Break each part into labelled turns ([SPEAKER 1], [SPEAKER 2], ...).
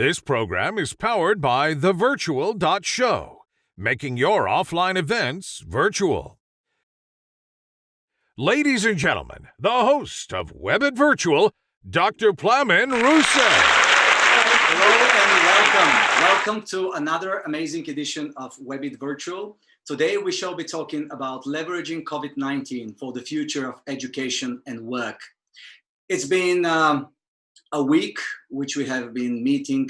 [SPEAKER 1] This program is powered by thevirtual.show, making your offline events virtual. Ladies and gentlemen, the host of WEBIT Virtual, Dr. Plamen, Russev.
[SPEAKER 2] Hello and welcome to another amazing edition of WEBIT Virtual. Today we shall be talking about leveraging COVID-19 for the future of education and work. It's been a week which we have been meeting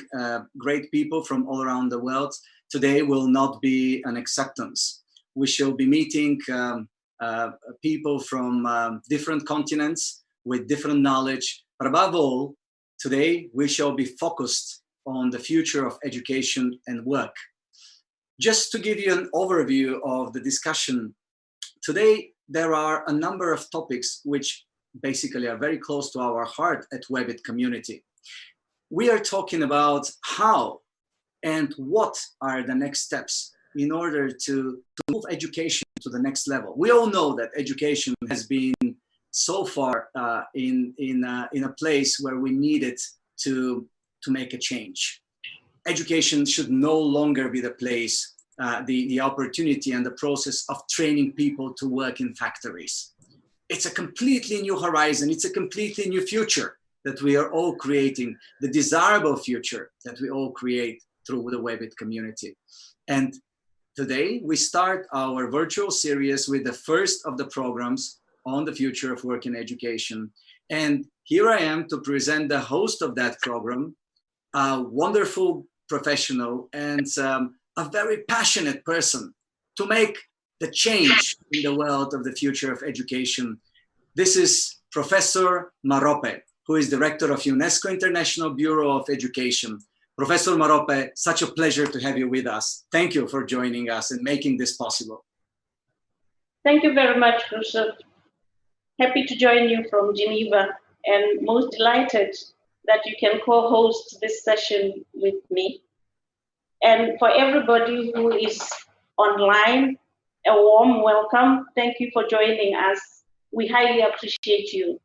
[SPEAKER 2] great people from all around the world. Today will not be an acceptance. We shall be meeting people from different continents with different knowledge, but above all, today we shall be focused on the future of education and work. Just to give you an overview of the discussion, today there are a number of topics which basically are very close to our heart at WEBIT community. We are talking about how and what are the next steps in order to move education to the next level. We all know that education has been so far in a place where we needed to make a change. Education should no longer be the place, the opportunity and the process of training people to work in factories. It's a completely new horizon. It's a completely new future that we are all creating, the desirable future that we all create through the WEBIT community. And today we start our virtual series with the first of the programs on the future of work in education. And here I am to present the host of that program, a wonderful professional and a very passionate person to make the change in the world of the future of education. This is Professor Marope, who is Director of UNESCO International Bureau of Education. Professor Marope, such a pleasure to have you with us. Thank you for joining us and making this possible.
[SPEAKER 3] Thank you very much, Russev. Happy to join you from Geneva and most delighted that you can co-host this session with me. And for everybody who is online, a warm welcome. Thank you for joining us. We highly appreciate you.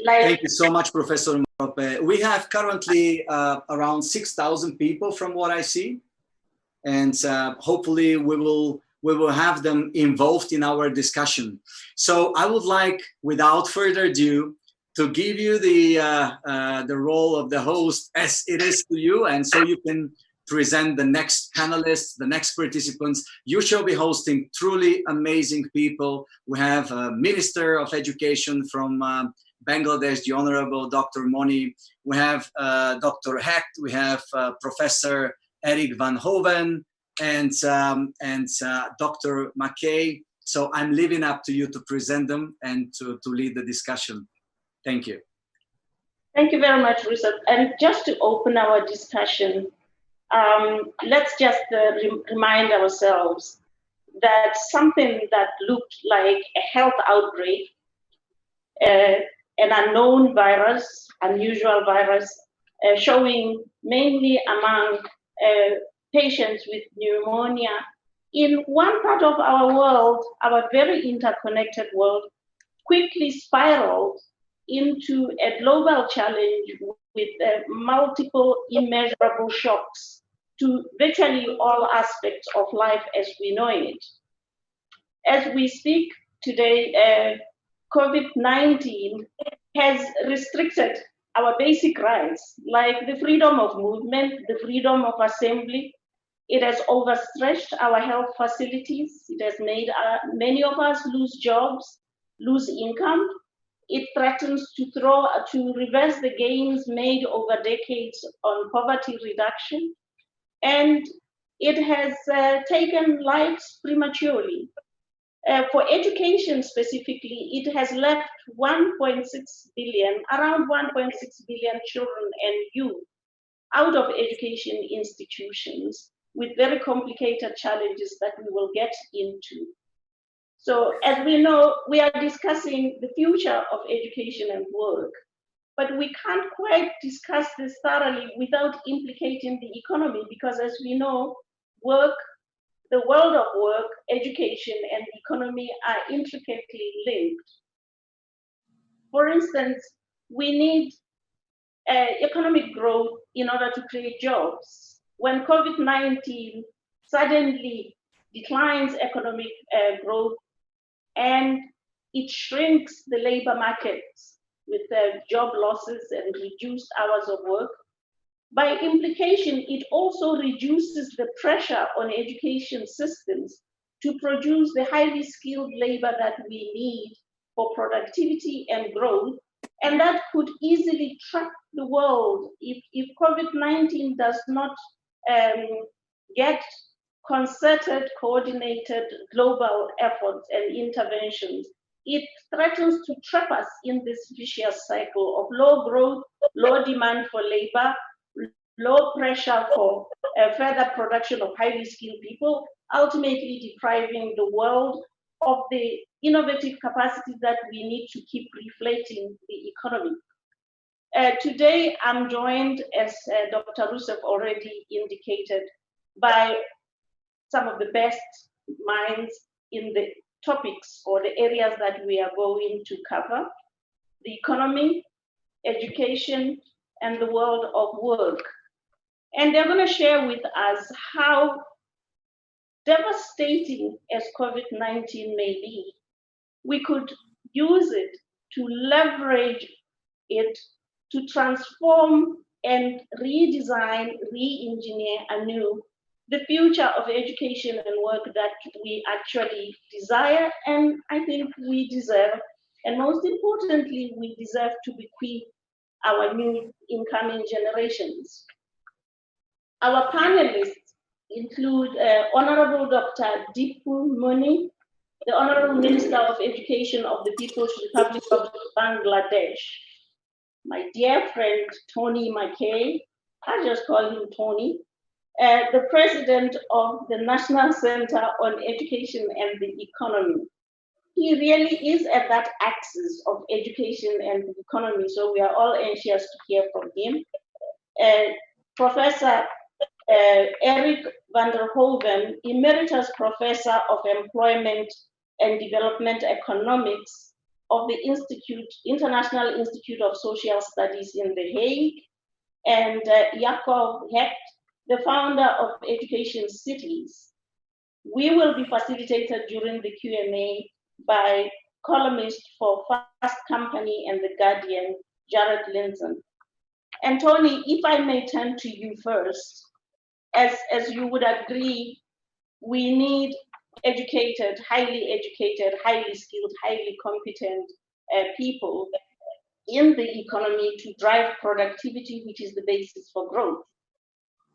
[SPEAKER 2] Thank you so much, Professor Marope. We have currently around 6,000 people from what I see. And hopefully we will have them involved in our discussion. So I would like, without further ado, to give you the role of the host as it is to you, and so you can present the next panelists, the next participants. You shall be hosting truly amazing people. We have a Minister of Education from Bangladesh, the Honorable Dr. Moni. We have Dr. Hecht. We have Professor Eric van Hoeven and Dr. Mackay. So I'm leaving up to you to present them and to lead the discussion. Thank you.
[SPEAKER 3] Thank you very much, Russev. And just to open our discussion, let's just remind ourselves that something that looked like a health outbreak, an unknown virus, unusual virus, showing mainly among patients with pneumonia in one part of our world, our very interconnected world, quickly spiraled into a global challenge with multiple immeasurable shocks to virtually all aspects of life as we know it. As we speak today, COVID-19 has restricted our basic rights, like the freedom of movement, the freedom of assembly. It has overstretched our health facilities. It has made many of us lose jobs, lose income. It threatens to reverse the gains made over decades on poverty reduction. And it has taken lives prematurely. For education specifically, it has left 1.6 billion, around 1.6 billion children and youth out of education institutions with very complicated challenges that we will get into. So as we know, we are discussing the future of education and work, but we can't quite discuss this thoroughly without implicating the economy, because as we know, work, the world of work, education, and economy are intricately linked. For instance, we need economic growth in order to create jobs. When COVID-19 suddenly declines economic growth and it shrinks the labor markets with job losses and reduced hours of work, by implication, it also reduces the pressure on education systems to produce the highly skilled labor that we need for productivity and growth. And that could easily trap the world if COVID-19 does not get concerted, coordinated global efforts and interventions. It threatens to trap us in this vicious cycle of low growth, low demand for labor, low pressure for further production of highly skilled people, ultimately depriving the world of the innovative capacity that we need to keep reflating the economy. Today, I'm joined, as Dr. Russev already indicated, by some of the best minds in the topics or the areas that we are going to cover: the economy, education, and the world of work. And they're going to share with us how devastating as COVID-19 may be, we could use it to leverage it to transform and redesign, re-engineer anew the future of education and work that we actually desire, and I think we deserve. And most importantly, we deserve to bequeath our new incoming generations. Our panelists include Honorable Dr. Dipu Moni, the Honorable Minister of Education of the People's Republic of Bangladesh. My dear friend, Tony Mackay, I just call him Tony, the President of the National Center on Education and the Economy. He really is at that axis of education and the economy, so we are all anxious to hear from him. Professor Eric van der Hoeven, Emeritus Professor of Employment and Development Economics of the International Institute of Social Studies in The Hague, and Yaacov Hecht, the founder of Education Cities. We will be facilitated during the Q&A by columnist for Fast Company and The Guardian, Jared Lindzon. And Tony, if I may turn to you first, as you would agree, we need educated, highly skilled, highly competent people in the economy to drive productivity, which is the basis for growth.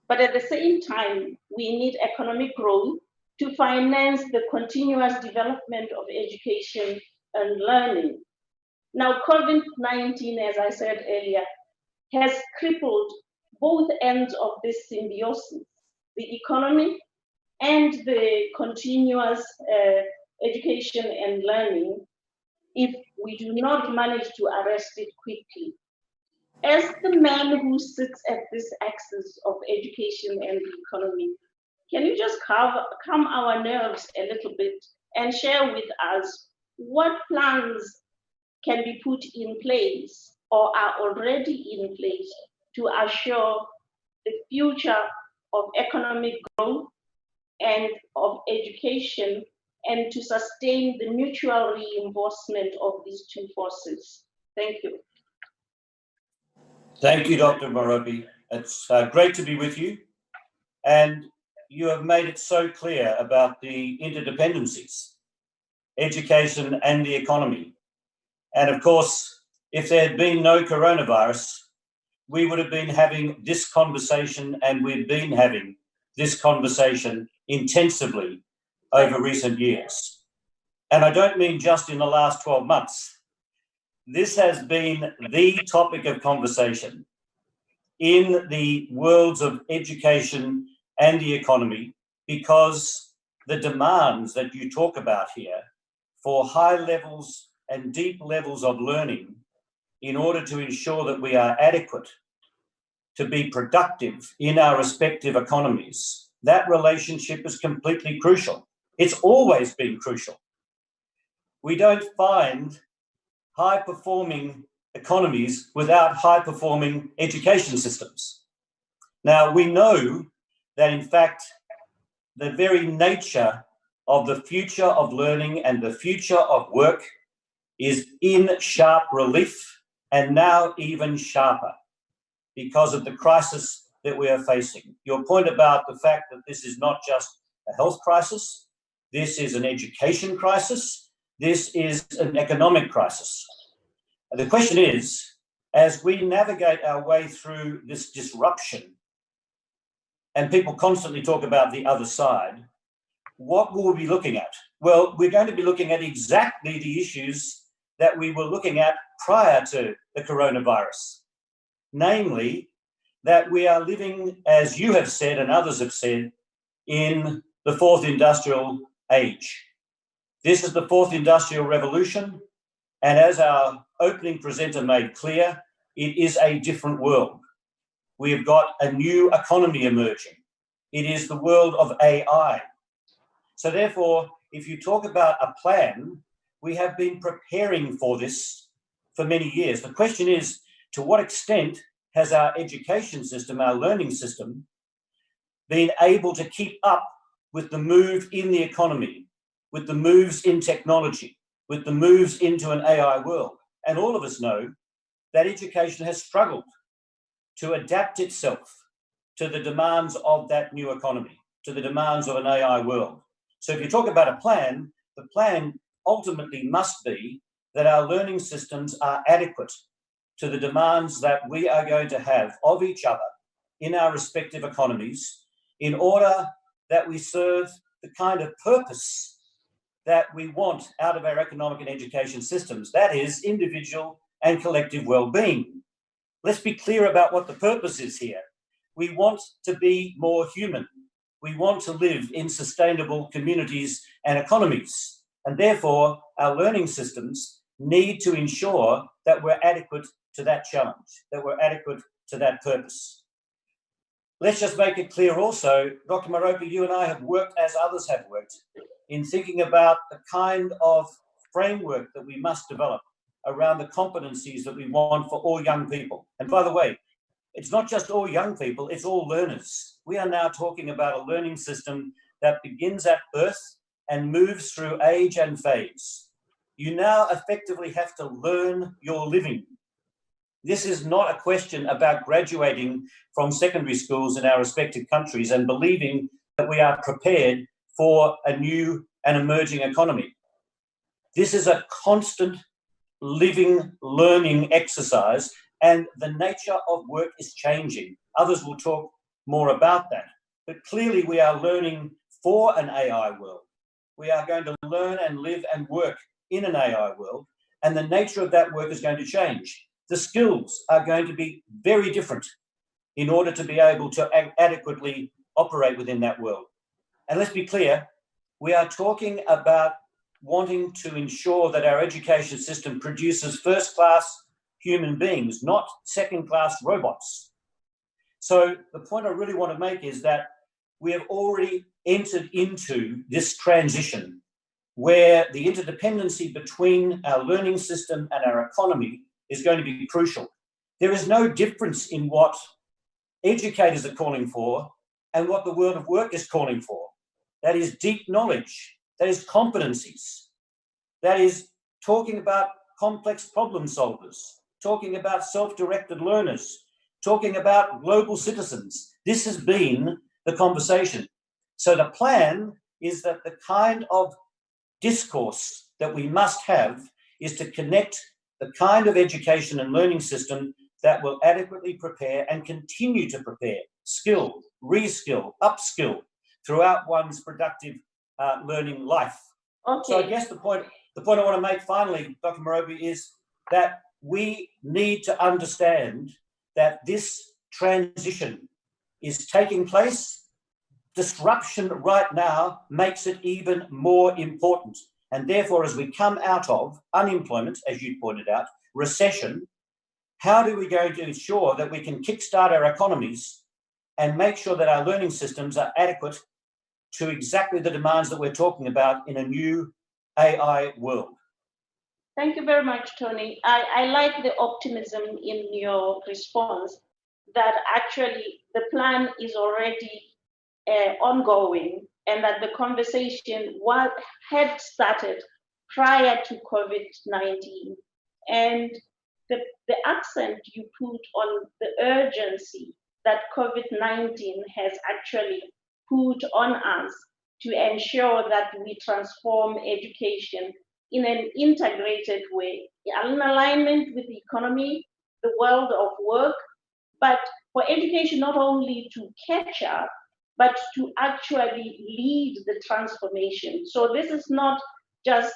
[SPEAKER 3] But at the same time, we need economic growth to finance the continuous development of education and learning. Now, COVID-19, as I said earlier, has crippled both ends of this symbiosis, the economy and the continuous education and learning, if we do not manage to arrest it quickly. As the man who sits at this axis of education and the economy, can you just calm our nerves a little bit and share with us what plans can be put in place or are already in place to assure the future of economic growth and of education, and to sustain the mutual reinforcement of these two forces? Thank you.
[SPEAKER 4] Thank you, Dr. Marope. It's great to be with you. And you have made it so clear about the interdependencies, education and the economy. And of course, if there had been no coronavirus, we would have been having this conversation, and we've been having this conversation intensively over recent years. And I don't mean just in the last 12 months. This has been the topic of conversation in the worlds of education and the economy, because the demands that you talk about here for high levels and deep levels of learning in order to ensure that we are adequate to be productive in our respective economies, that relationship is completely crucial. It's always been crucial. We don't find high-performing economies without high-performing education systems. Now, we know that, in fact, the very nature of the future of learning and the future of work is in sharp relief, and now even sharper because of the crisis that we are facing. Your point about the fact that this is not just a health crisis, this is an education crisis, this is an economic crisis. And the question is, as we navigate our way through this disruption, and people constantly talk about the other side, what will we be looking at? Well, we're going to be looking at exactly the issues that we were looking at prior to the coronavirus. Namely, that we are living, as you have said and others have said, in the fourth industrial age. This is the fourth industrial revolution, and as our opening presenter made clear, it is a different world. We have got a new economy emerging. It is the world of AI. So therefore, if you talk about a plan, we have been preparing for this for many years. The question is, to what extent has our education system, our learning system, been able to keep up with the move in the economy, with the moves in technology, with the moves into an AI world? And all of us know that education has struggled to adapt itself to the demands of that new economy, to the demands of an AI world. So if you talk about a plan, the plan ultimately must be that our learning systems are adequate to the demands that we are going to have of each other in our respective economies, in order that we serve the kind of purpose that we want out of our economic and education systems, that is, individual and collective well-being. Let's be clear about what the purpose is here. We want to be more human. We want to live in sustainable communities and economies. And therefore, our learning systems need to ensure that we're adequate to that challenge, that we're adequate to that purpose. Let's just make it clear also, Dr. Marope, you and I have worked, as others have worked, in thinking about the kind of framework that we must develop around the competencies that we want for all young people. And by the way, it's not just all young people, it's all learners. We are now talking about a learning system that begins at birth and moves through age and phase. You now effectively have to learn your living. This is not a question about graduating from secondary schools in our respective countries and believing that we are prepared for a new and emerging economy. This is a constant living, learning exercise, and the nature of work is changing. Others will talk more about that. But clearly we are learning for an AI world. We are going to learn and live and work in an AI world, and the nature of that work is going to change. The skills are going to be very different in order to be able to adequately operate within that world. And let's be clear, we are talking about wanting to ensure that our education system produces first-class human beings, not second-class robots. So the point I really want to make is that we have already entered into this transition where the interdependency between our learning system and our economy is going to be crucial. There is no difference in what educators are calling for and what the world of work is calling for. That is deep knowledge, that is competencies, that is talking about complex problem solvers, talking about self-directed learners, talking about global citizens. This has been the conversation. So the plan is that the kind of discourse that we must have is to connect the kind of education and learning system that will adequately prepare and continue to prepare, skill, reskill, upskill throughout one's productive learning life. Okay. So I guess the point I want to make finally, Dr. Marope, is that we need to understand that this transition is taking place. Disruption right now makes it even more important. And therefore, as we come out of unemployment, as you pointed out, recession, how do we go to ensure that we can kickstart our economies and make sure that our learning systems are adequate to exactly the demands that we're talking about in a new AI world?
[SPEAKER 3] Thank you very much, Tony. I like the optimism in your response. that actually the plan is already ongoing, and that the conversation had started prior to COVID-19. And the accent you put on the urgency that COVID-19 has actually put on us to ensure that we transform education in an integrated way, in alignment with the economy, the world of work, but for education not only to catch up, but to actually lead the transformation. So this is not just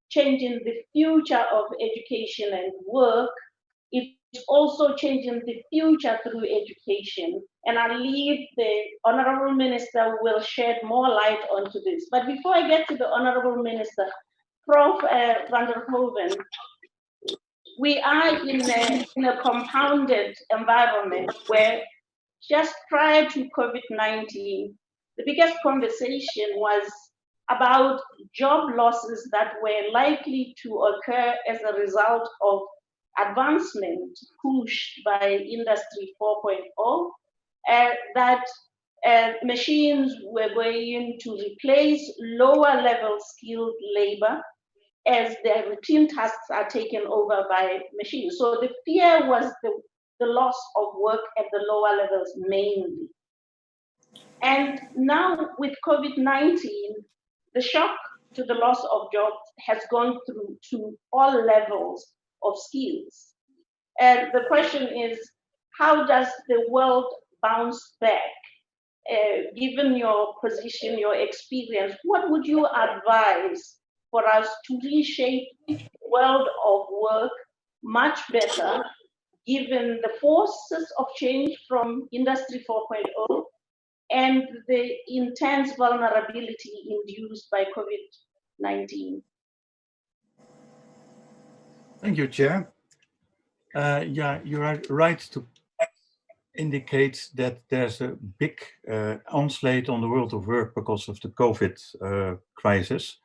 [SPEAKER 3] changing the future of education and work, it's also changing the future through education. And I believe the Honorable Minister will shed more light onto this. But before I get to the Honorable Minister, Prof. van der Hoeven, we are in a compounded environment where just prior to COVID-19, the biggest conversation was about job losses that were likely to occur as a result of advancement pushed by Industry 4.0, that machines were going to replace lower level skilled labor as their routine tasks are taken over by machines. So the fear was the loss of work at the lower levels mainly. And now with COVID-19, the shock to the loss of jobs has gone through to all levels of skills. And the question is, how does the world bounce back? Given your position, your experience, what would you advise for us to reshape the world of work much better, given the forces of change from Industry 4.0 and the intense vulnerability induced by COVID-19?
[SPEAKER 5] Thank you, Chair. Yeah, you are right to indicate that there's a big onslaught on the world of work because of the COVID crisis.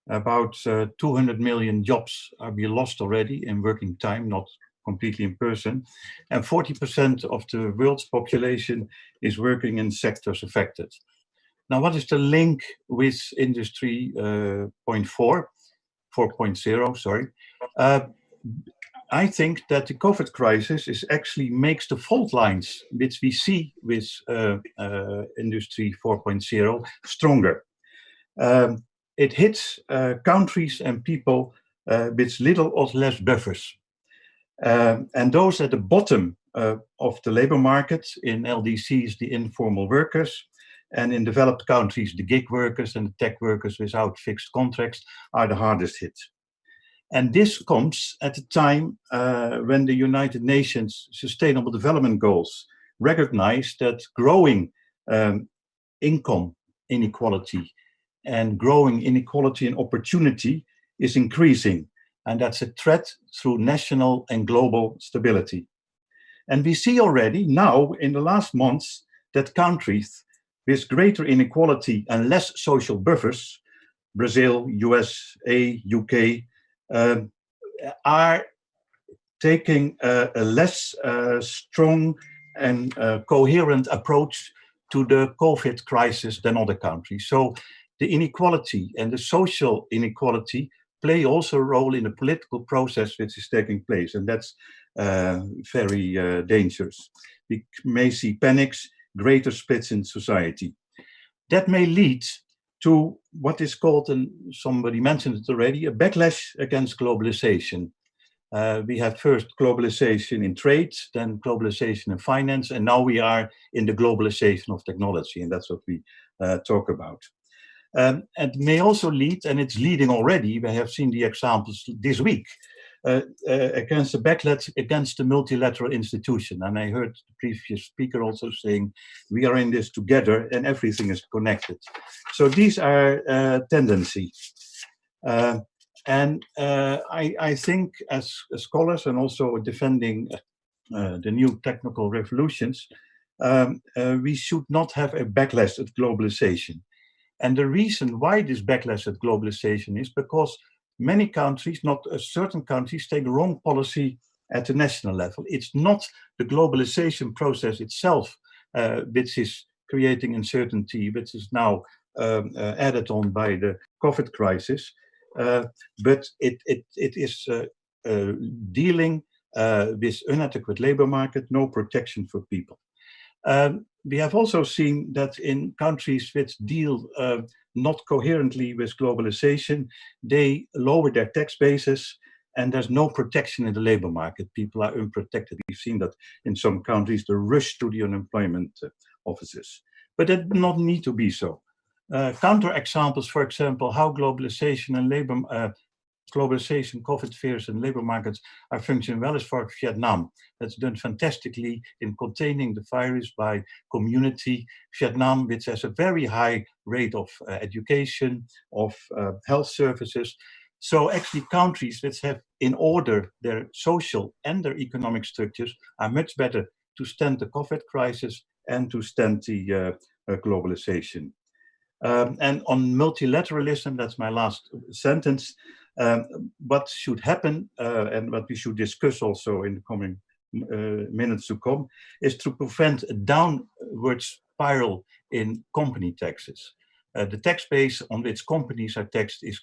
[SPEAKER 5] About 200 million jobs are being lost already in working time, not completely in person. And 40% of the world's population is working in sectors affected. Now, what is the link with Industry 4.0, sorry. I think that the COVID crisis actually makes the fault lines which we see with Industry 4.0 stronger. It hits countries and people with little or less buffers. And those at the bottom of the labor market, in LDCs, the informal workers, and in developed countries, the gig workers and the tech workers without fixed contracts are the hardest hit. And this comes at a time when the United Nations Sustainable Development Goals recognize that growing income inequality and growing inequality and opportunity is increasing. And that's a threat through national and global stability. And we see already now in the last months that countries with greater inequality and less social buffers, Brazil, USA, UK, are taking a less strong and coherent approach to the COVID crisis than other countries. So the inequality and the social inequality play also a role in the political process which is taking place, and that's very dangerous. We may see panics, greater splits in society. That may lead to what is called, and somebody mentioned it already, a backlash against globalization. We had first globalization in trade, then globalization in finance, and now we are in the globalization of technology, and that's what we talk about. And it may also lead, and it's leading already, we have seen the examples this week, against the backlash against the multilateral institution. And I heard the previous speaker also saying, we are in this together and everything is connected. So these are tendencies. And I think as scholars and also defending the new technical revolutions, we should not have a backlash at globalization. And the reason why this backlash at globalization is because many countries, not certain countries, take the wrong policy at the national level. It's not the globalization process itself which is creating uncertainty, which is now added on by the COVID crisis, but it is dealing with inadequate labor market, no protection for people. We have also seen that in countries which deal not coherently with globalization, they lower their tax bases and there's no protection in the labor market. People are unprotected. We've seen that in some countries, the rush to the unemployment offices. But that does not need to be so. Counter examples, for example, how globalization and globalization, COVID fears and labor markets are functioning well is for Vietnam. That's done fantastically in containing the virus by community. Vietnam, which has a very high rate of education, of health services. So actually countries which have in order their social and their economic structures are much better to stand the COVID crisis and to stand the globalization. And on multilateralism, that's my last sentence, what should happen and what we should discuss also in the coming minutes to come is to prevent a downward spiral in company taxes. The tax base on which companies are taxed is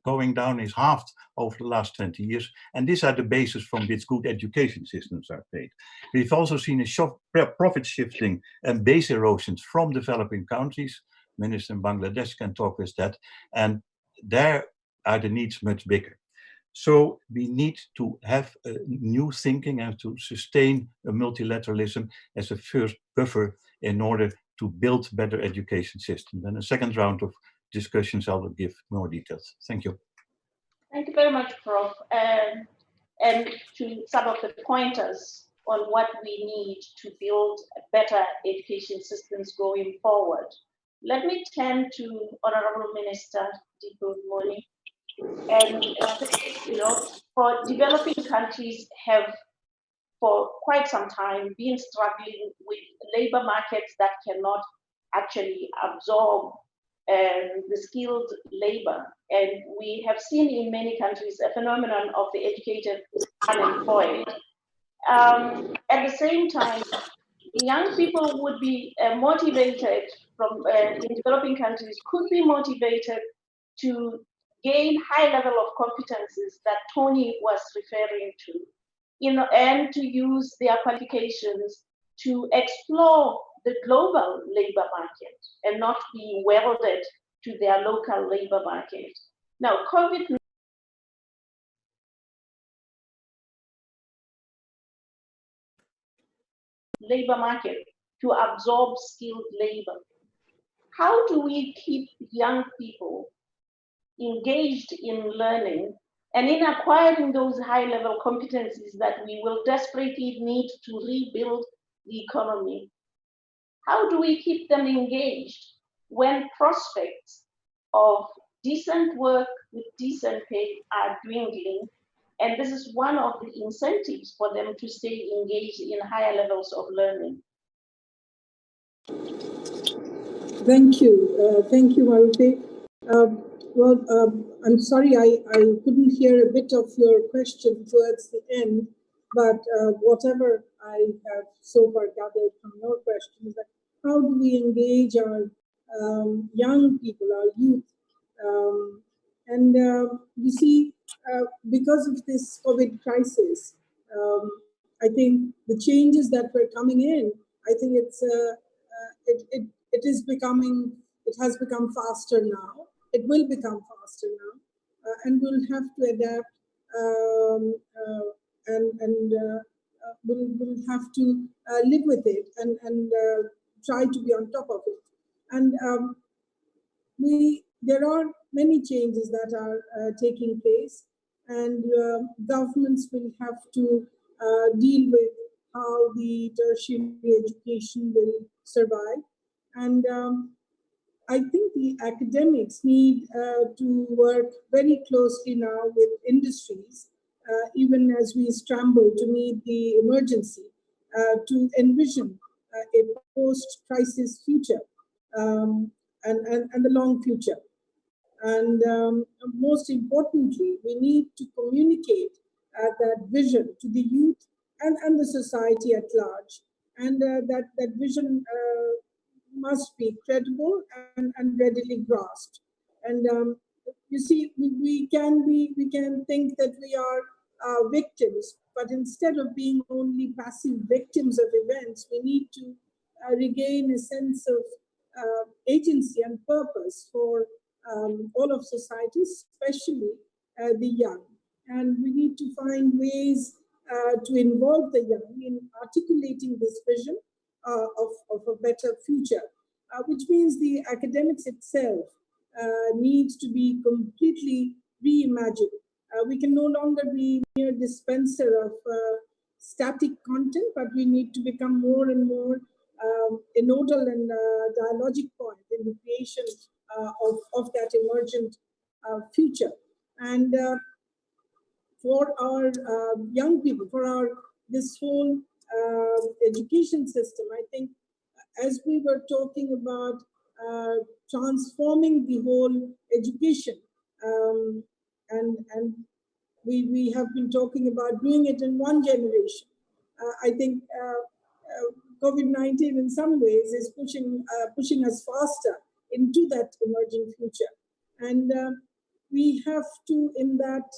[SPEAKER 5] going down, is halved over the last 20 years. And these are the basis from which good education systems are paid. We've also seen a profit shifting and base erosions from developing countries. Minister in Bangladesh can talk with that. And there are the needs much bigger. So we need to have a new thinking and to sustain a multilateralism as a first buffer in order to build better education systems. And a second round of discussions, I will give more details. Thank you.
[SPEAKER 3] Thank you very much, Prof. And to some of the pointers on what we need to build better education systems going forward. Let me turn to Honorable Minister Dipu Moni. And for developing countries have for quite some time been struggling with labor markets that cannot actually absorb the skilled labor. And we have seen in many countries a phenomenon of the educated unemployed. At the same time, young people would be motivated from in developing countries could be motivated to gain high level of competencies that Tony was referring to, and to use their qualifications to explore the global labor market and not be welded to their local labor market. Now, COVID labor market to absorb skilled labor. How do we keep young people engaged in learning and in acquiring those high-level competencies that we will desperately need to rebuild the economy? How do we keep them engaged when prospects of decent work with decent pay are dwindling? And this is one of the incentives for them to stay engaged in higher levels of learning.
[SPEAKER 6] Thank you. Thank you, Marope. I'm sorry I couldn't hear a bit of your question towards the end, but whatever I have so far gathered from your question is that how do we engage our young people, our youth? You see, because of this COVID crisis, I think the changes that were coming in, I think it has become faster now. It will become faster now, and we'll have to adapt, we'll have to live with it and try to be on top of it. And there are many changes that are taking place, and governments will have to deal with how the tertiary education will survive. And I think the academics need to work very closely now with industries, even as we scramble to meet the emergency, to envision a post-crisis future and the long future. And most importantly, we need to communicate that vision to the youth and the society at large. And that vision must be credible and readily grasped. And you see, we can think that we are victims, but instead of being only passive victims of events, we need to regain a sense of agency and purpose for all of society, especially the young. And we need to find ways to involve the young in articulating this vision of a better future, which means the academics itself needs to be completely reimagined. We can no longer be mere dispenser of static content, but we need to become more and more a nodal and dialogic point in the creation of that emergent future. And for our young people, for this whole education system, I think as we were talking about transforming the whole education, and we have been talking about doing it in one generation. I think COVID-19 in some ways is pushing us faster into that emerging future. And we have to, in that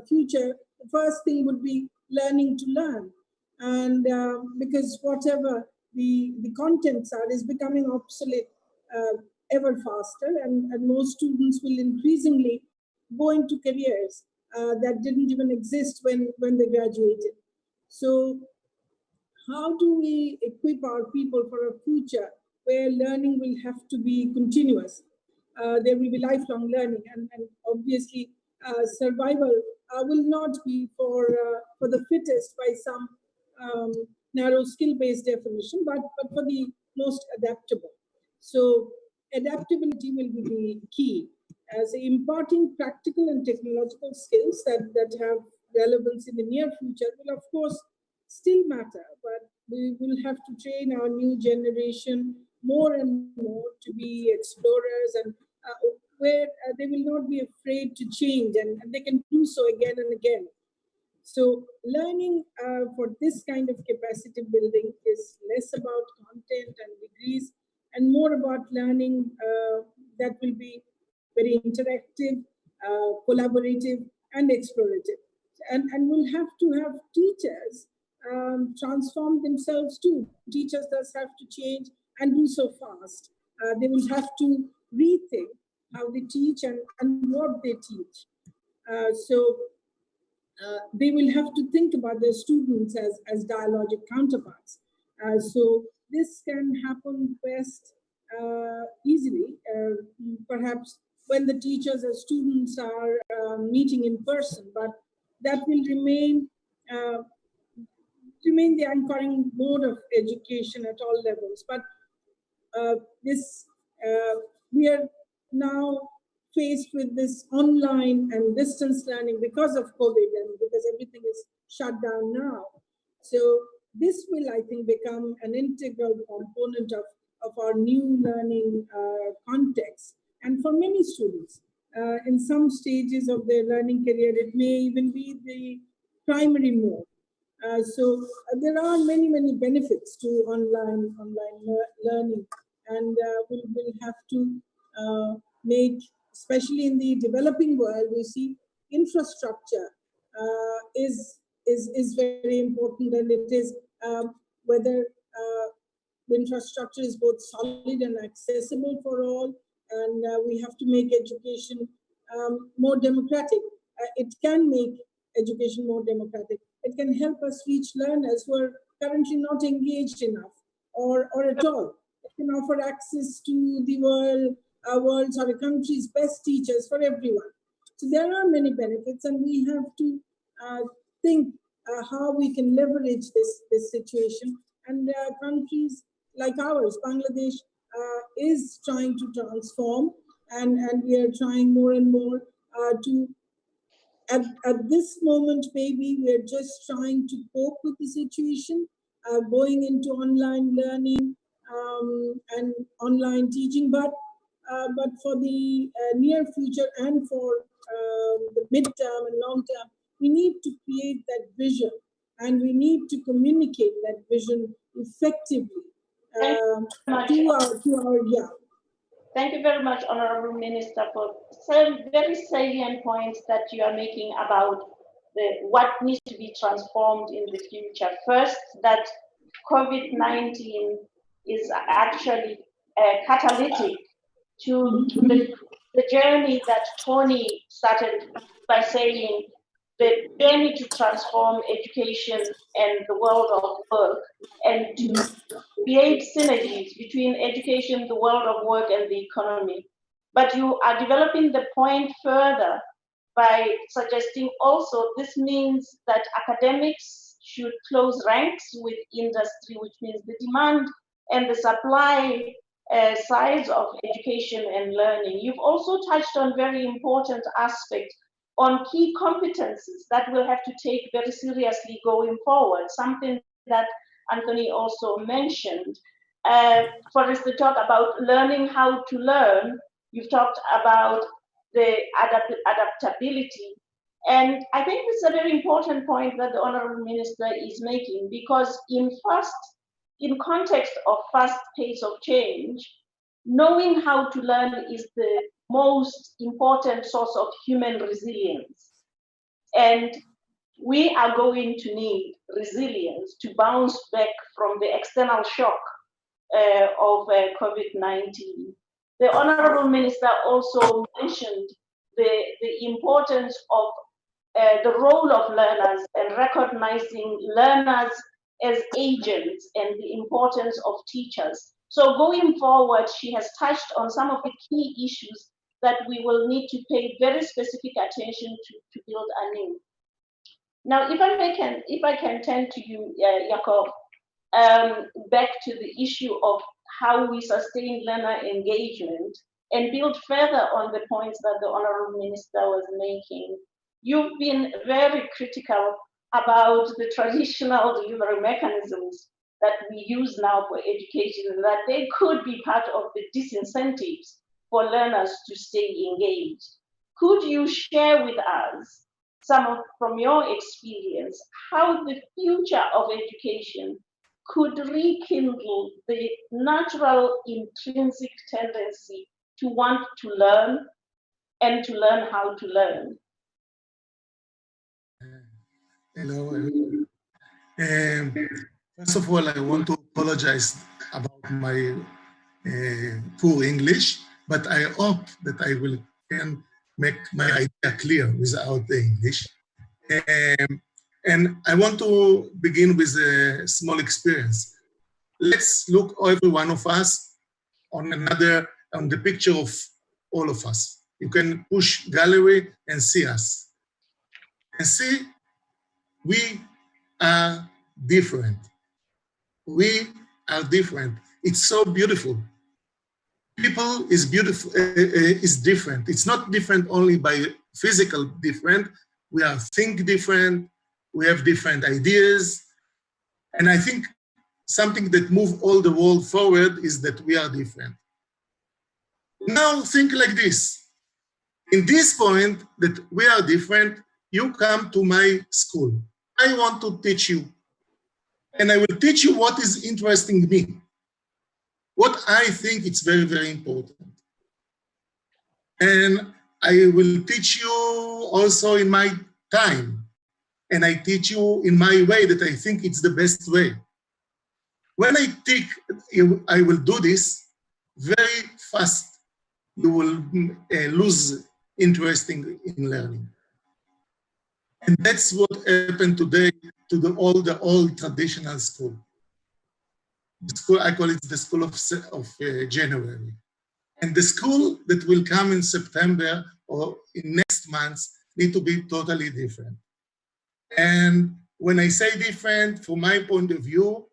[SPEAKER 6] future, the first thing would be learning to learn. And because whatever the contents are is becoming obsolete ever faster, and most students will increasingly go into careers that didn't even exist when they graduated. So how do we equip our people for a future where learning will have to be continuous? There will be lifelong learning, and obviously survival will not be for the fittest by some narrow skill-based definition, but for the most adaptable. So adaptability will be the key, as imparting practical and technological skills that have relevance in the near future will of course still matter, but we will have to train our new generation more and more to be explorers, and where they will not be afraid to change, and they can do so again and again. So learning for this kind of capacity building is less about content and degrees and more about learning that will be very interactive, collaborative, and explorative. And we'll have to have teachers transform themselves too. Teachers thus have to change and do so fast. They will have to rethink how they teach and what they teach. So they will have to think about their students as dialogic counterparts. So this can happen best easily, perhaps when the teachers and students are meeting in person, but that will remain the anchoring mode of education at all levels. But we are now faced with this online and distance learning because of COVID and because everything is shut down now. So this will, I think, become an integral component of our new learning context. And for many students, in some stages of their learning career, it may even be the primary mode. So there are many, many benefits to online learning, and we'll have to make, especially in the developing world, we see infrastructure is very important, and it is whether the infrastructure is both solid and accessible for all, and we have to make education more democratic. It can make education more democratic. It can help us reach learners who are currently not engaged enough or at all. It can offer access to the world's or a country's best teachers for everyone. So there are many benefits, and we have to think how we can leverage this situation. And countries like ours, Bangladesh, is trying to transform, and we are trying more and more to. At this moment, maybe we're just trying to cope with the situation, going into online learning and online teaching, but for the near future and for the midterm and long term, we need to create that vision, and we need to communicate that vision effectively to our young.
[SPEAKER 3] Thank you very much, Honorable Minister, for some very salient points that you are making about what needs to be transformed in the future. First, that COVID-19 is actually catalytic to the journey that Tony started by saying, the journey to transform education and the world of work, and to create synergies between education, the world of work, and the economy. But you are developing the point further by suggesting also this means that academics should close ranks with industry, which means the demand and the supply sides of education and learning. You've also touched on very important aspects on key competencies that we'll have to take very seriously going forward, something that Anthony also mentioned. For us to talk about learning how to learn, you've talked about the adaptability. And I think this is a very important point that the Honorable Minister is making, because in context of fast pace of change, knowing how to learn is the most important source of human resilience. And we are going to need resilience to bounce back from the external shock of COVID-19. The Honorable Minister also mentioned the importance of the role of learners and recognizing learners as agents and the importance of teachers. So going forward, she has touched on some of the key issues that we will need to pay very specific attention to build anew. Now, if I can turn to you, Yaacov, back to the issue of how we sustain learner engagement and build further on the points that the Honorable Minister was making. You've been very critical about the traditional delivery mechanisms that we use now for education, and that they could be part of the disincentives for learners to stay engaged. Could you share with us from your experience, how the future of education could rekindle the natural intrinsic tendency to want to learn and to learn how to learn?
[SPEAKER 7] Hello. First of all, I want to apologize about my poor English, but I hope that I can make my idea clear without the English. And I want to begin with a small experience. Let's look, every one of us, on the picture of all of us. You can push gallery and see us. And see, we are different. We are different. It's so beautiful. People is beautiful, is different. It's not different only by physical different. We are think different. We have different ideas. And I think something that moves all the world forward is that we are different. Now think like this. In this point that we are different, you come to my school. I want to teach you. And I will teach you what is interesting me. What I think it's very, very important. And I will teach you also in my time. And I teach you in my way that I think it's the best way. When I will do this very fast, you will lose interest in learning. And that's what happened today to all the old traditional school. The school, I call it the school of January. And the school that will come in September or in next month need to be totally different. And when I say different, from my point of view,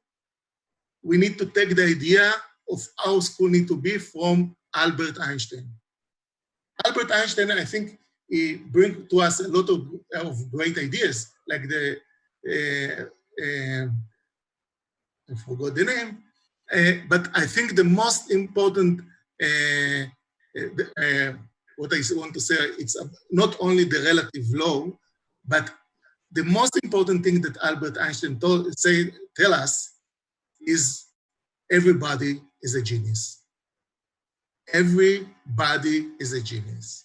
[SPEAKER 7] we need to take the idea of how school need to be from Albert Einstein. Albert Einstein, I think, he brings to us a lot of great ideas, like I forgot the name, but I think the most important, what I want to say, it's not only the relative law, but the most important thing that Albert Einstein tell us is everybody is a genius. Everybody is a genius.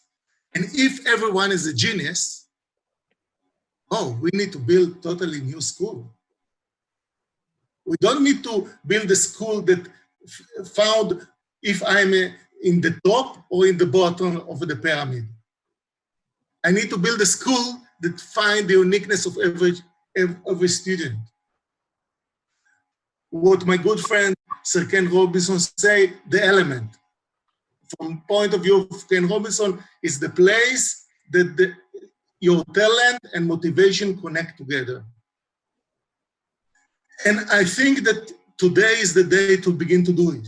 [SPEAKER 7] And if everyone is a genius, oh, we need to build totally new school. We don't need to build a school that found if I'm in the top or in the bottom of the pyramid. I need to build a school that find the uniqueness of every student. What my good friend Sir Ken Robinson say, the element. From point of view of Ken Robinson, is the place that your talent and motivation connect together. And I think that today is the day to begin to do it.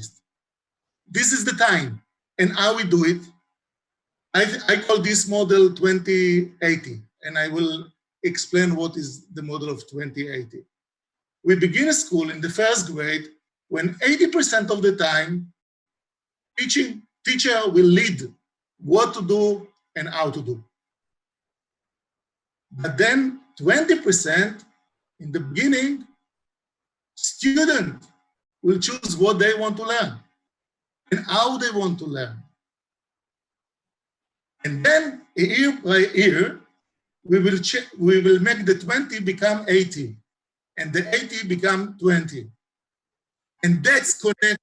[SPEAKER 7] This is the time. And how we do it, I call this model 2080, and I will explain what is the model of 2080. We begin a school in the first grade when 80% of the time, teacher will lead what to do and how to do. But then 20% in the beginning, student will choose what they want to learn and how they want to learn. And then year by year, we will make the 20 become 80 and the 80 become 20. And that's connect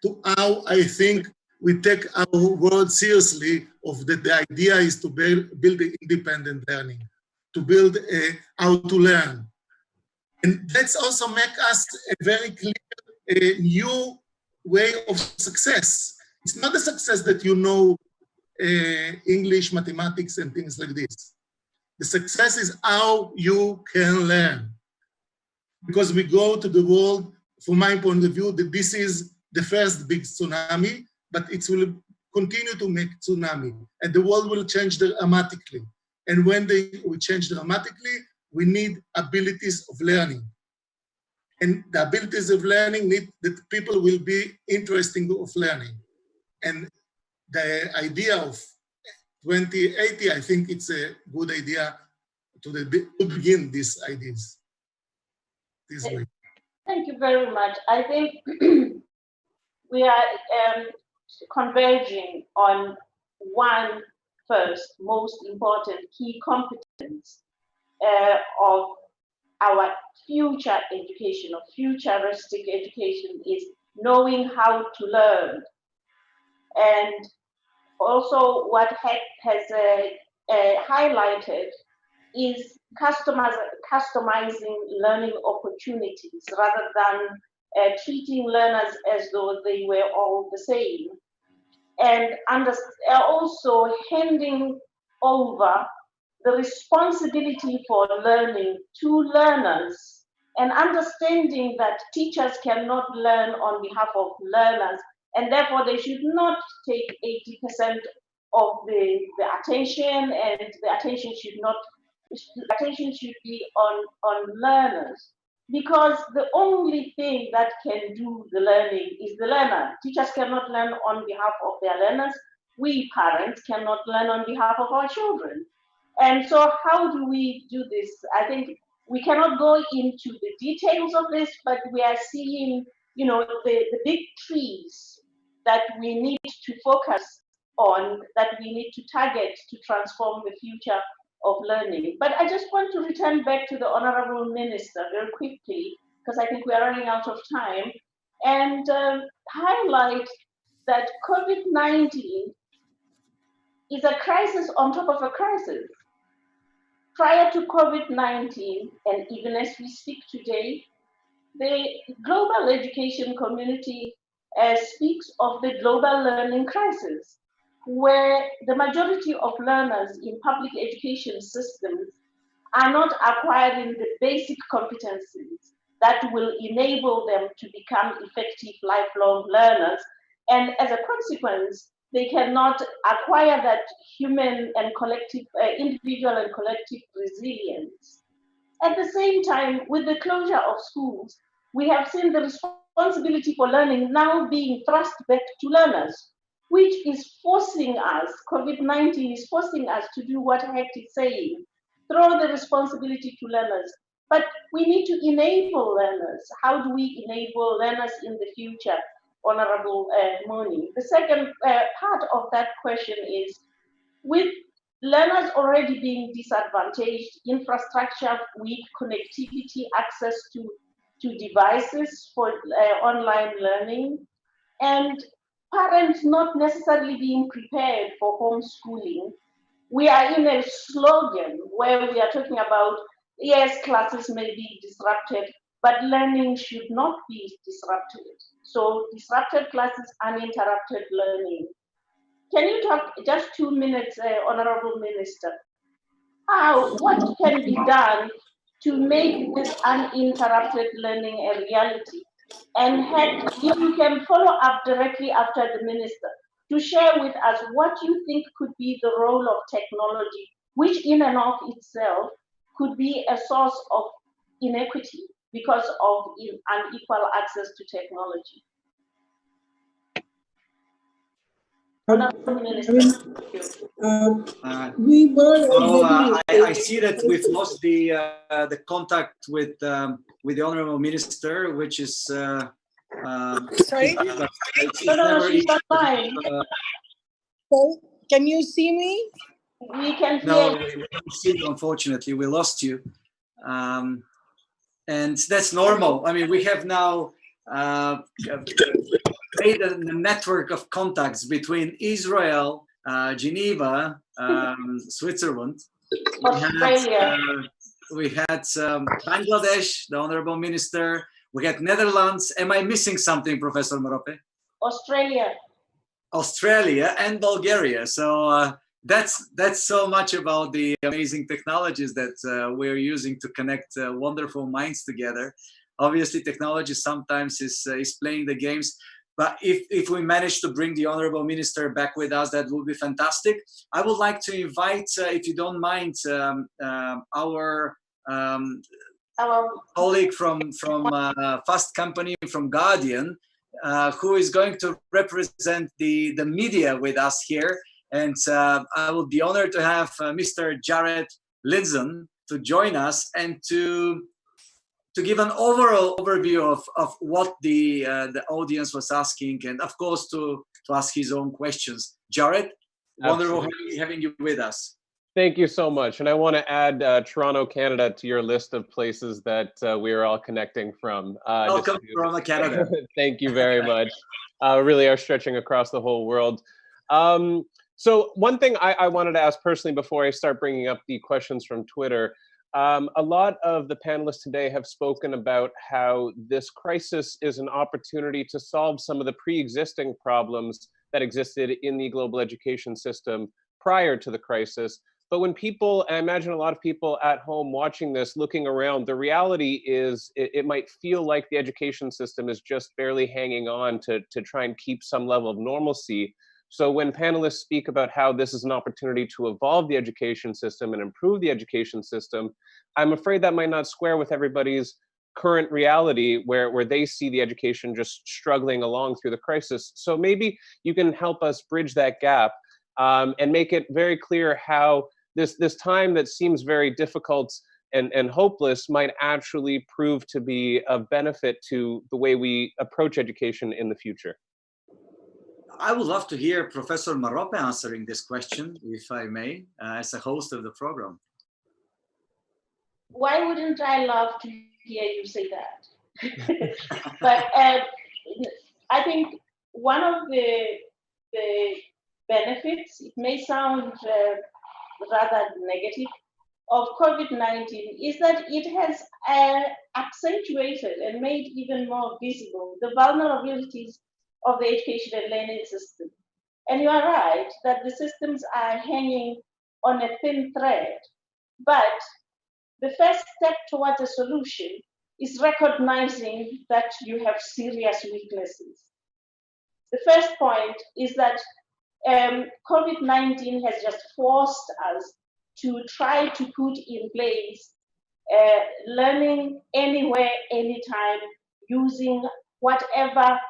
[SPEAKER 7] to how I think we take our world seriously of that the idea is to build independent learning, to build how to learn. And that's also make us a very clear, new way of success. It's not a success that you know English, mathematics, and things like this. The success is how you can learn. Because we go to the world, from my point of view, that this is the first big tsunami, but it will continue to make tsunami, and the world will change dramatically. And when we change dramatically, we need abilities of learning. And the abilities of learning need that people will be interested of learning. And the idea of 2080, I think it's a good idea to begin these ideas this way.
[SPEAKER 3] Thank you very much. I think we are converging on one first most important key competence of our future education, of futuristic education, is knowing how to learn. And also what Hecht has highlighted is customizing learning opportunities rather than treating learners as though they were all the same. And also handing over the responsibility for learning to learners, and understanding that teachers cannot learn on behalf of learners, and therefore they should not take 80% of the attention, and the attention should be on learners. Because the only thing that can do the learning is the learner. Teachers cannot learn on behalf of their learners. We parents cannot learn on behalf of our children. And so how do we do this? I think we cannot go into the details of this, but we are seeing, the big trees that we need to focus on, that we need to target to transform the future of learning. But I just want to return back to the Honorable Minister very quickly, because I think we are running out of time, and highlight that COVID-19 is a crisis on top of a crisis. Prior to COVID-19, and even as we speak today, the global education community speaks of the global learning crisis, where the majority of learners in public education systems are not acquiring the basic competencies that will enable them to become effective lifelong learners. And as a consequence, they cannot acquire that human and collective, individual and collective resilience. At the same time, with the closure of schools, we have seen the responsibility for learning now being thrust back to learners, which is forcing us, COVID-19 is forcing us to do what Hecht is saying, throw the responsibility to learners. But we need to enable learners. How do we enable learners in the future, Honorable Moni? The second part of that question is, with learners already being disadvantaged, infrastructure, weak connectivity, access to devices for online learning, and parents not necessarily being prepared for homeschooling, we are in a slogan where we are talking about, yes, classes may be disrupted, but learning should not be disrupted. So disrupted classes, uninterrupted learning. Can you talk just 2 minutes, Honorable Minister? What can be done to make this uninterrupted learning a reality? And Hecht, if you can follow up directly after the Minister to share with us what you think could be the role of technology, which in and of itself could be a source of inequity because of unequal access to technology.
[SPEAKER 6] We were already.
[SPEAKER 2] I see that we've lost the contact with the Honorable Minister, which is.
[SPEAKER 8] Sorry?
[SPEAKER 3] No, she's not fine.
[SPEAKER 8] Can you see me?
[SPEAKER 3] We can hear
[SPEAKER 2] No,
[SPEAKER 3] you.
[SPEAKER 2] we don't see you, unfortunately. We lost you. And that's normal. I mean, we have now made a network of contacts between Israel, Geneva, Switzerland.
[SPEAKER 3] Australia.
[SPEAKER 2] We had Bangladesh, the Honorable Minister. We had Netherlands. Am I missing something, Professor Marope? Australia and Bulgaria. So that's so much about the amazing technologies that we're using to connect wonderful minds together. Obviously, technology sometimes is playing the games, but if we manage to bring the Honorable Minister back with us, that would be fantastic. I would like to invite, if you don't mind, our colleague from Fast Company, from Guardian, who is going to represent the media with us here. And I will be honored to have Mr. Jared Lindzon to join us and to give an overall overview of what the audience was asking, and of course to ask his own questions. Jared, wonderful having you with us.
[SPEAKER 9] Thank you so much. And I want to add Toronto, Canada to your list of places that we are all connecting from.
[SPEAKER 2] Welcome from Canada.
[SPEAKER 9] Thank you very much. Really are stretching across the whole world. So one thing I wanted to ask personally before I start bringing up the questions from Twitter, a lot of the panelists today have spoken about how this crisis is an opportunity to solve some of the pre-existing problems that existed in the global education system prior to the crisis. But when people, and I imagine a lot of people at home watching this, looking around, the reality is it might feel like the education system is just barely hanging on to try and keep some level of normalcy. So when panelists speak about how this is an opportunity to evolve the education system and improve the education system, I'm afraid that might not square with everybody's current reality where they see the education just struggling along through the crisis. So maybe you can help us bridge that gap and make it very clear how this time that seems very difficult and hopeless might actually prove to be of benefit to the way we approach education in the future.
[SPEAKER 2] I would love to hear Professor Marope answering this question, if I may, as a host of the program.
[SPEAKER 3] Why wouldn't I love to hear you say that? But I think one of the benefits, it may sound rather negative, of COVID-19 is that it has accentuated and made even more visible the vulnerabilities of the education and learning system. And you are right that the systems are hanging on a thin thread, but the first step towards a solution is recognizing that you have serious weaknesses. The first point is that COVID-19 has just forced us to try to put in place learning anywhere, anytime, using whatever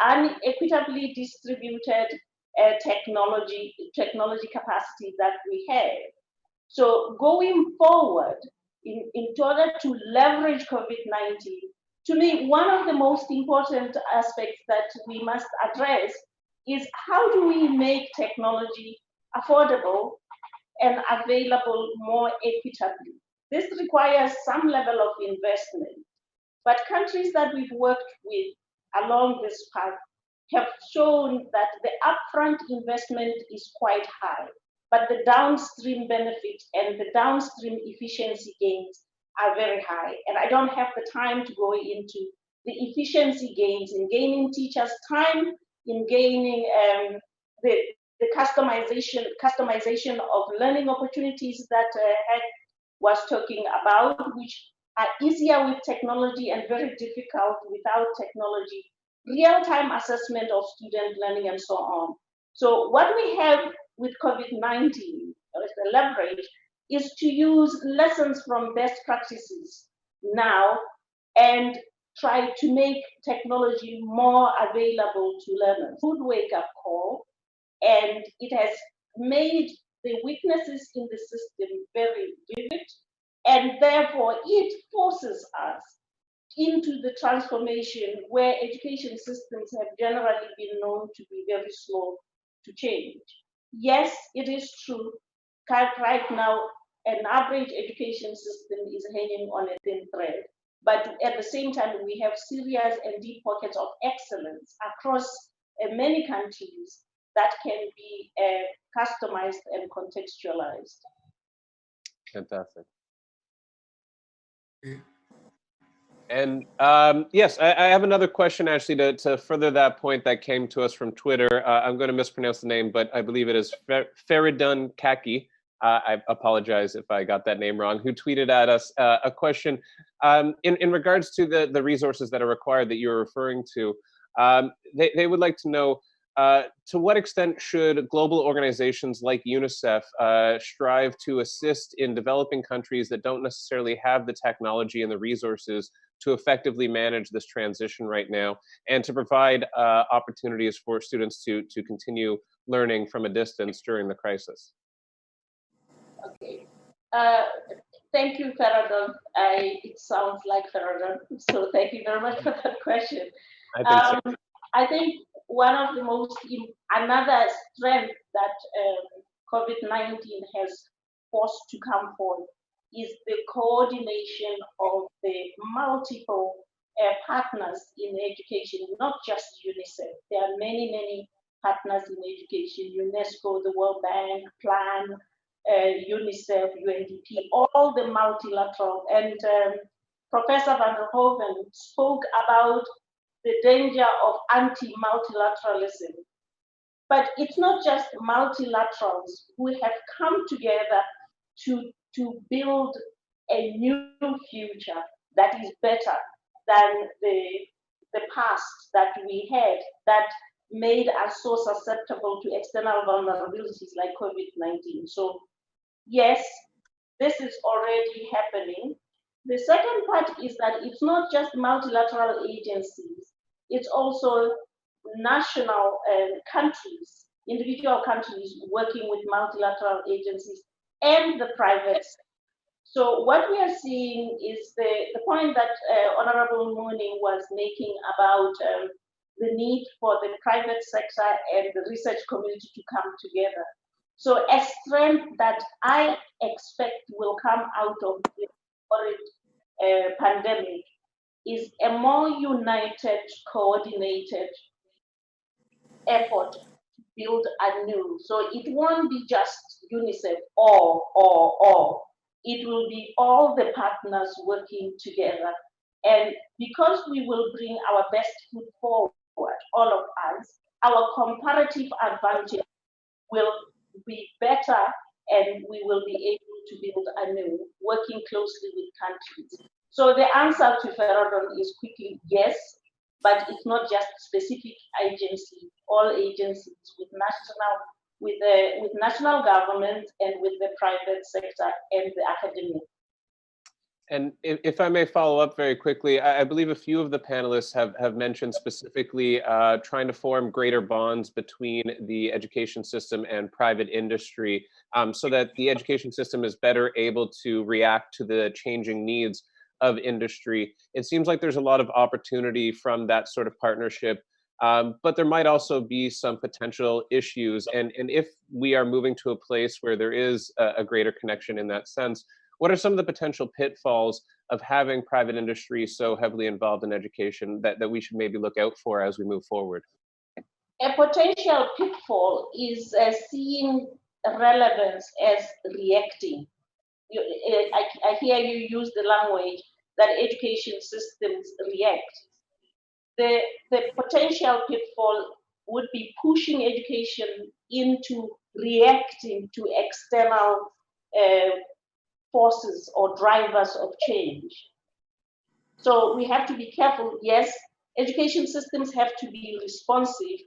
[SPEAKER 3] unequitably distributed technology capacity that we have. So going forward, in order to leverage COVID-19, to me, one of the most important aspects that we must address is how do we make technology affordable and available more equitably. This requires some level of investment, but countries that we've worked with along this path have shown that the upfront investment is quite high, but the downstream benefit and the downstream efficiency gains are very high. And I don't have the time to go into the efficiency gains in gaining teachers' time, in gaining the customization of learning opportunities that Hecht was talking about, which are easier with technology and very difficult without technology, real-time assessment of student learning and so on. So what we have with COVID-19, as the leverage, is to use lessons from best practices now and try to make technology more available to learners. Good wake-up call, and it has made the weaknesses in the system very vivid, and therefore it forces us into the transformation where education systems have generally been known to be very slow to change. Yes, it is true. Right now, an average education system is hanging on a thin thread. But at the same time, we have serious and deep pockets of excellence across many countries that can be customized and contextualized.
[SPEAKER 9] Fantastic.
[SPEAKER 7] Okay.
[SPEAKER 9] And yes, I have another question actually to further that point that came to us from Twitter. I'm going to mispronounce the name, but I believe it is Feridun Kaki. I apologize if I got that name wrong, who tweeted at us a question in regards to the resources that are required that you're referring to. They would like to know, to what extent should global organizations like UNICEF strive to assist in developing countries that don't necessarily have the technology and the resources to effectively manage this transition right now, and to provide opportunities for students to continue learning from a distance during the crisis?
[SPEAKER 3] Okay. Thank you, Feridun. It sounds like Feridun, so thank you very much for that question.
[SPEAKER 9] I think so.
[SPEAKER 3] I think one of the most, another strength that COVID-19 has forced to come forth is the coordination of the multiple partners in education, not just UNICEF. There are many, many partners in education, UNESCO, the World Bank, Plamen, UNICEF, UNDP, all the multilateral. And Professor van der Hoeven spoke about the danger of anti-multilateralism. But it's not just multilaterals who have come together to build a new future that is better than the past that we had that made us so susceptible to external vulnerabilities like COVID-19. So yes, this is already happening. The second part is that it's not just multilateral agencies, it's also national countries, individual countries working with multilateral agencies and the private sector. So what we are seeing is the point that Honorable Moni was making about the need for the private sector and the research community to come together. So a strength that I expect will come out of the current pandemic is a more united, coordinated effort to build anew. So it won't be just UNICEF or. It will be all the partners working together. And because we will bring our best foot forward, all of us, our comparative advantage will be better, and we will be able to build anew, working closely with countries. So the answer to Feridun is quickly yes, but it's not just specific agency, all agencies with national government and with the private sector and the academia.
[SPEAKER 9] And if I may follow up very quickly, I believe a few of the panelists have mentioned specifically trying to form greater bonds between the education system and private industry so that the education system is better able to react to the changing needs of industry. It seems like there's a lot of opportunity from that sort of partnership, but there might also be some potential issues. And if we are moving to a place where there is a greater connection in that sense, what are some of the potential pitfalls of having private industry so heavily involved in education that we should maybe look out for as we move forward?
[SPEAKER 3] A potential pitfall is seeing relevance as reacting. I hear you use the language that education systems react. The potential pitfall would be pushing education into reacting to external forces or drivers of change. So we have to be careful. Yes, education systems have to be responsive,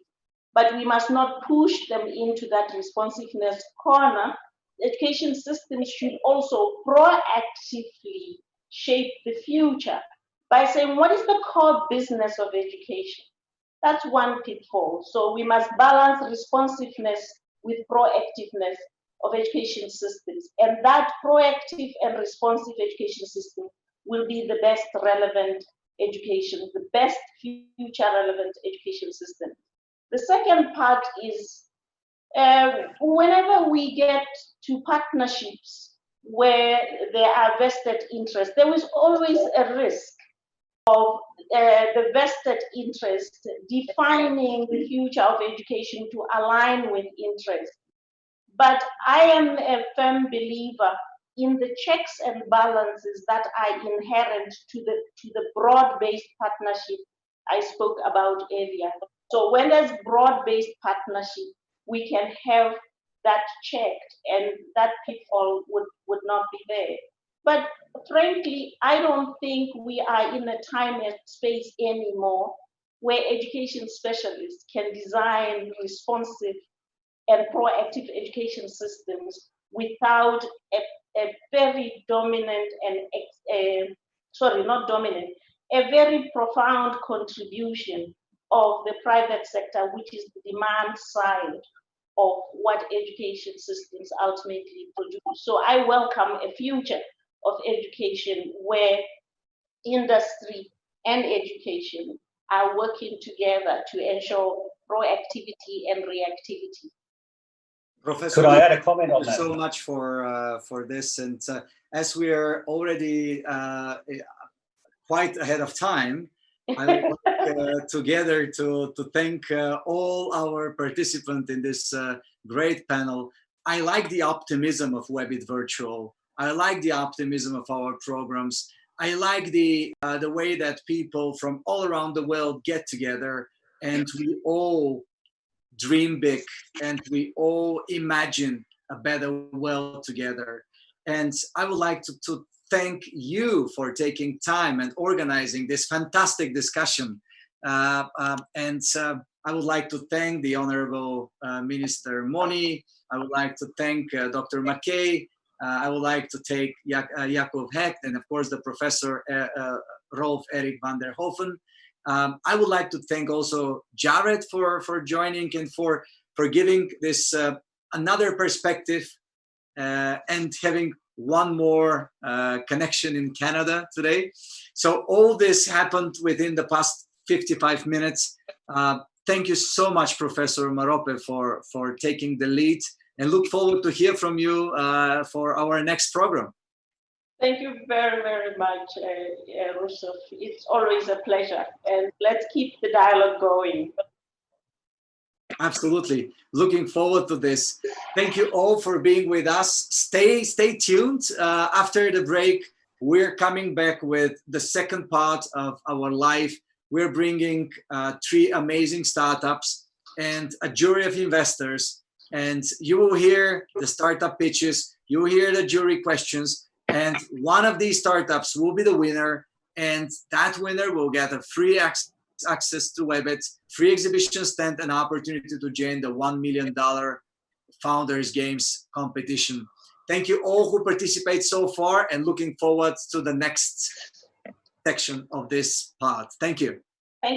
[SPEAKER 3] but we must not push them into that responsiveness corner. Education systems should also proactively shape the future by saying, what is the core business of education? That's one pitfall. So we must balance responsiveness with proactiveness of education systems. And that proactive and responsive education system will be the best relevant education, the best future relevant education system. The second part is whenever we get to partnerships where there are vested interests, there is always a risk of the vested interest defining the future of education to align with interest. But I am a firm believer in the checks and balances that are inherent to the broad-based partnership I spoke about earlier. So when there's broad-based partnership, we can have that checked and that pitfall would not be there. But frankly, I don't think we are in a time and space anymore where education specialists can design responsive and proactive education systems without a very dominant and, a very profound contribution of the private sector, which is the demand side of what education systems ultimately produce. So I welcome a future of education where industry and education are working together to ensure proactivity and reactivity.
[SPEAKER 2] Professor,
[SPEAKER 4] could I add a comment on that?
[SPEAKER 2] Thank you so much for this. And as we are already quite ahead of time, I would like together to thank all our participants in this great panel. I like the optimism of WEBIT Virtual. I like the optimism of our programs. I like the way that people from all around the world get together and we all dream big and we all imagine a better world together. And I would like to thank you for taking time and organizing this fantastic discussion. I would like to thank the Honorable Minister Moni. I would like to thank Dr. Mackay. I would like to thank Yaacov Hecht and of course the Professor Rolph Eric van der Hoeven. I would like to thank also Jared for joining and for giving this another perspective and having one more connection in Canada today. So all this happened within the past 55 minutes. Thank you so much, Professor Marope, for taking the lead, and look forward to hear from you for our next program.
[SPEAKER 3] Thank you very, very much, Russev. It's always a pleasure, and let's keep the dialogue going.
[SPEAKER 2] Absolutely. Looking forward to this. Thank you all for being with us. Stay tuned. After the break, we're coming back with the second part of our live. We're bringing 3 amazing startups and a jury of investors. And you will hear the startup pitches. You will hear the jury questions. And one of these startups will be the winner. And that winner will get a free access to WEBIT, free exhibition stand, and opportunity to join the $1 million Founders Games competition. Thank you all who participate so far and looking forward to the next section of this part. Thank you.